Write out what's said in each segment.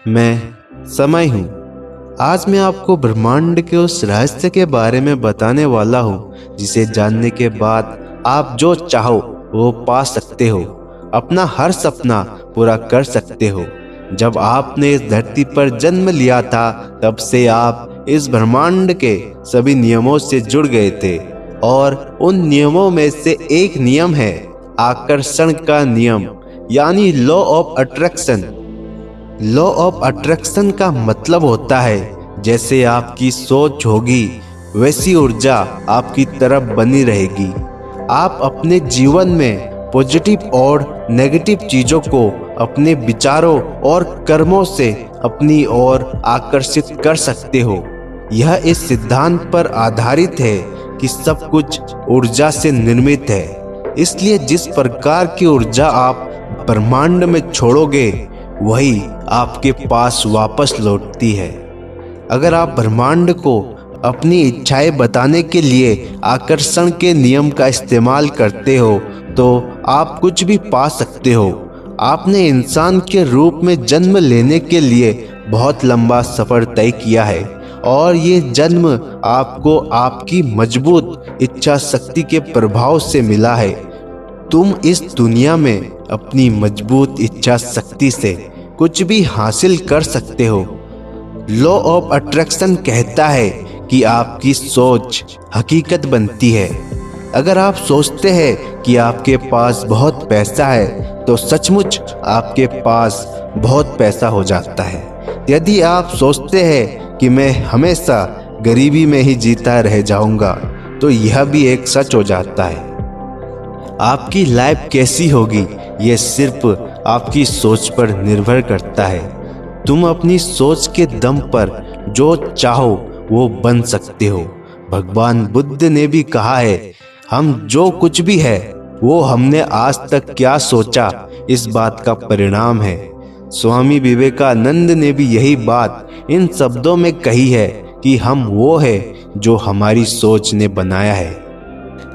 मैं समय हूँ। आज मैं आपको ब्रह्मांड के उस रहस्य के बारे में बताने वाला हूँ जिसे जानने के बाद आप जो चाहो वो पा सकते हो, अपना हर सपना पूरा कर सकते हो। जब आपने इस धरती पर जन्म लिया था तब से आप इस ब्रह्मांड के सभी नियमों से जुड़ गए थे और उन नियमों में से एक नियम है आकर्षण का नियम, यानी law of attraction. Law of attraction का मतलब होता है जैसे आपकी सोच होगी वैसी ऊर्जा आपकी तरफ बनी रहेगी। आप अपने जीवन में पॉजिटिव और नेगेटिव चीजों को अपने विचारों और कर्मों से अपनी ओर आकर्षित कर सकते हो। यह इस सिद्धांत पर आधारित है कि सब कुछ ऊर्जा से निर्मित है, इसलिए जिस प्रकार की ऊर्जा आप ब्रह्मांड में छोड़ोगे वही आपके पास वापस लौटती है। अगर आप ब्रह्मांड को अपनी इच्छाएं बताने के लिए आकर्षण के नियम का इस्तेमाल करते हो तो आप कुछ भी पा सकते हो। आपने इंसान के रूप में जन्म लेने के लिए बहुत लंबा सफर तय किया है और ये जन्म आपको आपकी मजबूत इच्छा शक्ति के प्रभाव से मिला है। तुम इस दुनिया में अपनी मजबूत इच्छा शक्ति से कुछ भी हासिल कर सकते हो। लॉ ऑफ अट्रैक्शन कहता है कि आपकी सोच हकीकत बनती है। अगर आप सोचते हैं कि आपके पास बहुत पैसा है तो सचमुच आपके पास बहुत पैसा हो जाता है। यदि आप सोचते हैं कि मैं हमेशा गरीबी में ही जीता रह जाऊंगा तो यह भी एक सच हो जाता है। आपकी लाइफ कैसी होगी ये सिर्फ आपकी सोच पर निर्भर करता है। तुम अपनी सोच के दम पर जो चाहो वो बन सकते हो। भगवान बुद्ध ने भी कहा है, हम जो कुछ भी है वो हमने आज तक क्या सोचा इस बात का परिणाम है। स्वामी विवेकानंद ने भी यही बात इन शब्दों में कही है कि हम वो है जो हमारी सोच ने बनाया है।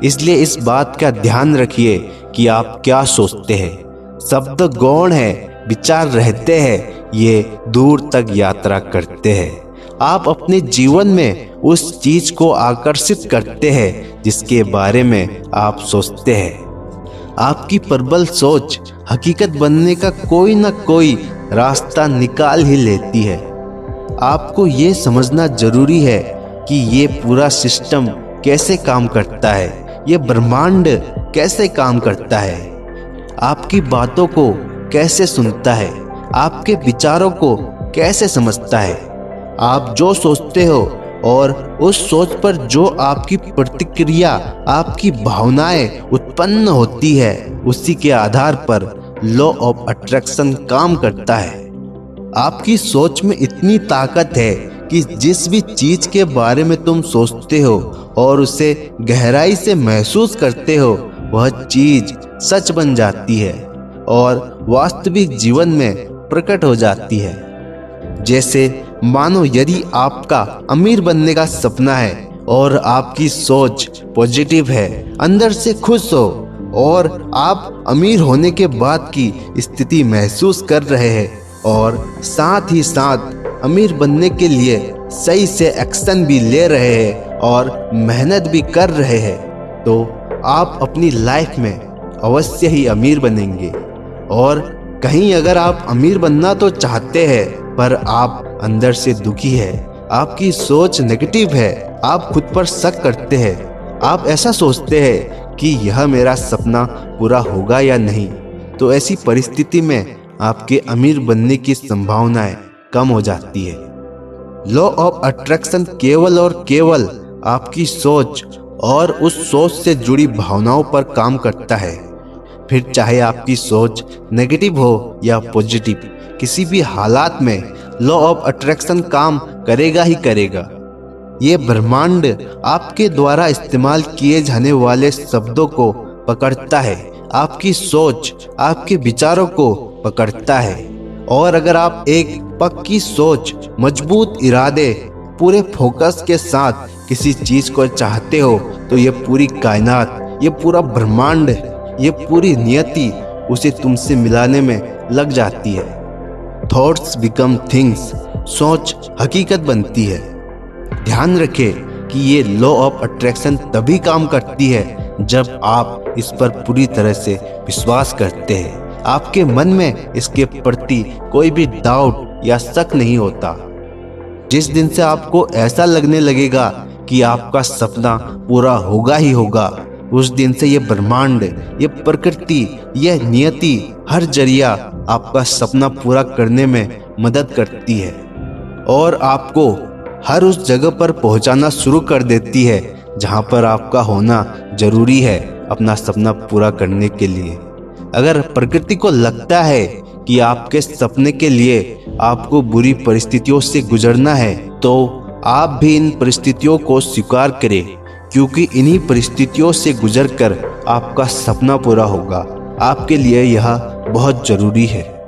इसलिए इस बात का ध्यान रखिए कि आप क्या सोचते हैं। शब्द गौण है, विचार रहते हैं, ये दूर तक यात्रा करते हैं। आप अपने जीवन में उस चीज को आकर्षित करते हैं जिसके बारे में आप सोचते हैं। आपकी प्रबल सोच हकीकत बनने का कोई ना कोई रास्ता निकाल ही लेती है। आपको ये समझना जरूरी है कि ये पूरा सिस्टम कैसे काम करता है, ये ब्रह्मांड कैसे काम करता है, आपकी बातों को कैसे सुनता है, आपके विचारों को कैसे समझता है। आप जो सोचते हो और उस सोच पर जो आपकी प्रतिक्रिया, आपकी भावनाएं उत्पन्न होती है, उसी के आधार पर लॉ ऑफ अट्रैक्शन काम करता है। आपकी सोच में इतनी ताकत है कि जिस भी चीज के बारे में तुम सोचते हो और उसे गहराई से महसूस करते हो वह चीज सच बन जाती है और वास्तविक जीवन में प्रकट हो जाती है। जैसे मानो यदि आपका अमीर बनने का सपना है और आपकी सोच पॉजिटिव है, अंदर से खुश हो और आप अमीर होने के बाद की स्थिति महसूस कर रहे हैं और साथ ही साथ अमीर बनने के लिए सही से एक्शन भी ले रहे हैं और मेहनत भी कर रहे हैं, तो आप अपनी लाइफ में अवश्य ही अमीर बनेंगे। और कहीं अगर आप अमीर बनना तो चाहते हैं पर आप अंदर से दुखी है, आपकी सोच नेगेटिव है, आप खुद पर शक करते हैं, आप ऐसा सोचते हैं कि यह मेरा सपना पूरा होगा या नहीं, तो ऐसी परिस्थिति में आपके अमीर बनने की संभावनाएं कम हो जाती है। लॉ ऑफ अट्रैक्शन केवल और केवल आपकी सोच और उस सोच से जुड़ी भावनाओं पर काम करता है। फिर चाहे आपकी सोच नेगेटिव हो या पॉजिटिव, किसी भी हालात में लॉ ऑफ अट्रैक्शन काम करेगा ही करेगा। ये ब्रह्मांड आपके द्वारा इस्तेमाल किए जाने वाले शब्दों को पकड़ता है, आपकी सोच, आपके विचारों को पकड़ता है। और अगर आप एक पक्की सोच, मजबूत इरादे, पूरे फोकस के साथ किसी चीज को चाहते हो तो ये पूरी कायनात, ये पूरा ब्रह्मांड, ये पूरी नियति उसे तुमसे मिलाने में लग जाती है। थॉट्स बिकम थिंग्स, सोच हकीकत बनती है। ध्यान रखें कि ये लॉ ऑफ अट्रैक्शन तभी काम करती है जब आप इस पर पूरी तरह से विश्वास करते हैं। आपके मन में इसके प्रति कोई भी डाउट या शक नहीं होता। जिस दिन से आपको ऐसा लगने लगेगा कि आपका सपना पूरा होगा ही होगा, उस दिन से ये ब्रह्मांड, ये प्रकृति, यह नियति हर जरिया आपका सपना पूरा करने में मदद करती है और आपको हर उस जगह पर पहुंचाना शुरू कर देती है जहां पर आपका होना जरूरी है अपना सपना पूरा करने के लिए। अगर प्रकृति को लगता है कि आपके सपने के लिए आपको बुरी परिस्थितियों से गुजरना है, तो आप भी इन परिस्थितियों को स्वीकार करें, क्योंकि इन्हीं परिस्थितियों से गुजरकर आपका सपना पूरा होगा। आपके लिए यह बहुत जरूरी है।